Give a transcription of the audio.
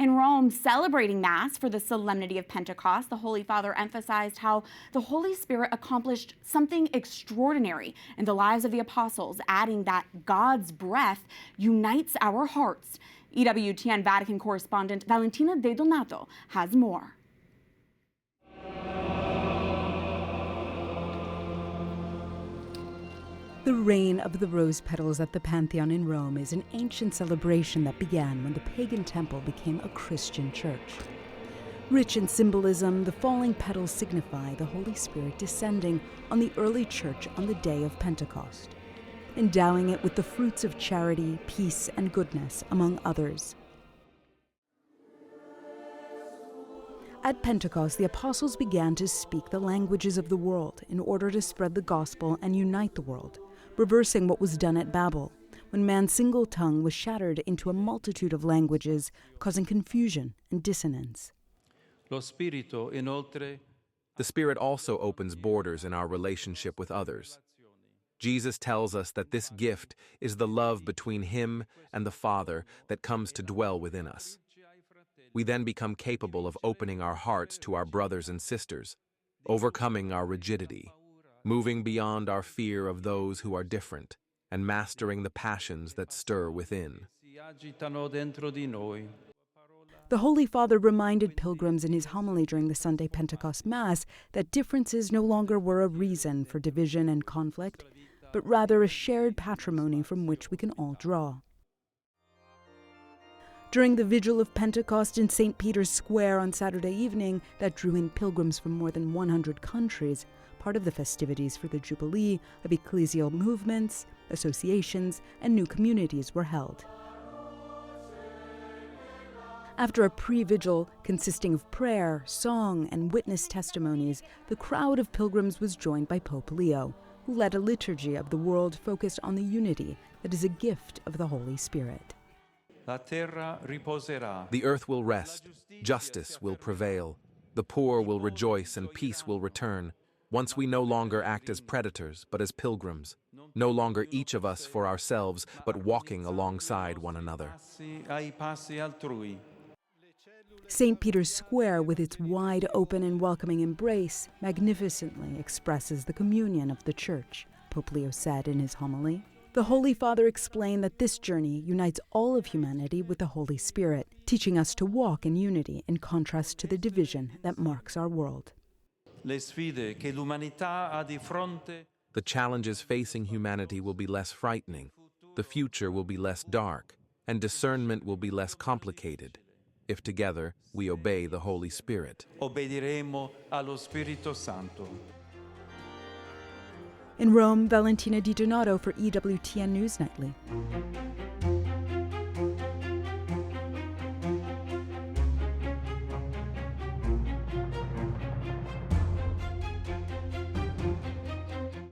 In Rome, celebrating Mass for the solemnity of Pentecost, the Holy Father emphasized how the Holy Spirit accomplished something extraordinary in the lives of the apostles, adding that God's breath unites our hearts. EWTN Vatican correspondent Valentina De Donato has more. The Reign of the Rose Petals at the Pantheon in Rome is an ancient celebration that began when the pagan temple became a Christian church. Rich in symbolism, the falling petals signify the Holy Spirit descending on the early church on the day of Pentecost, endowing it with the fruits of charity, peace, and goodness, among others. At Pentecost, the apostles began to speak the languages of the world in order to spread the gospel and unite the world, reversing what was done at Babel, when man's single tongue was shattered into a multitude of languages, causing confusion and dissonance. The Spirit also opens borders in our relationship with others. Jesus tells us that this gift is the love between Him and the Father that comes to dwell within us. We then become capable of opening our hearts to our brothers and sisters, overcoming our rigidity, moving beyond our fear of those who are different, and mastering the passions that stir within. The Holy Father reminded pilgrims in his homily during the Sunday Pentecost Mass that differences no longer were a reason for division and conflict, but rather a shared patrimony from which we can all draw. During the vigil of Pentecost in St. Peter's Square on Saturday evening that drew in pilgrims from more than 100 countries, part of the festivities for the Jubilee of ecclesial movements, associations, and new communities were held. After a pre-vigil consisting of prayer, song, and witness testimonies, the crowd of pilgrims was joined by Pope Leo, who led a liturgy of the world focused on the unity that is a gift of the Holy Spirit. The earth will rest, justice will prevail, the poor will rejoice, and peace will return. Once we no longer act as predators, but as pilgrims, no longer each of us for ourselves, but walking alongside one another. St. Peter's Square, with its wide open and welcoming embrace, magnificently expresses the communion of the Church, Pope Leo said in his homily. The Holy Father explained that this journey unites all of humanity with the Holy Spirit, teaching us to walk in unity in contrast to the division that marks our world. The challenges facing humanity will be less frightening, the future will be less dark, and discernment will be less complicated, if together we obey the Holy Spirit. Obbediremo allo Spirito Santo. In Rome, Valentina Di Donato for EWTN News Nightly.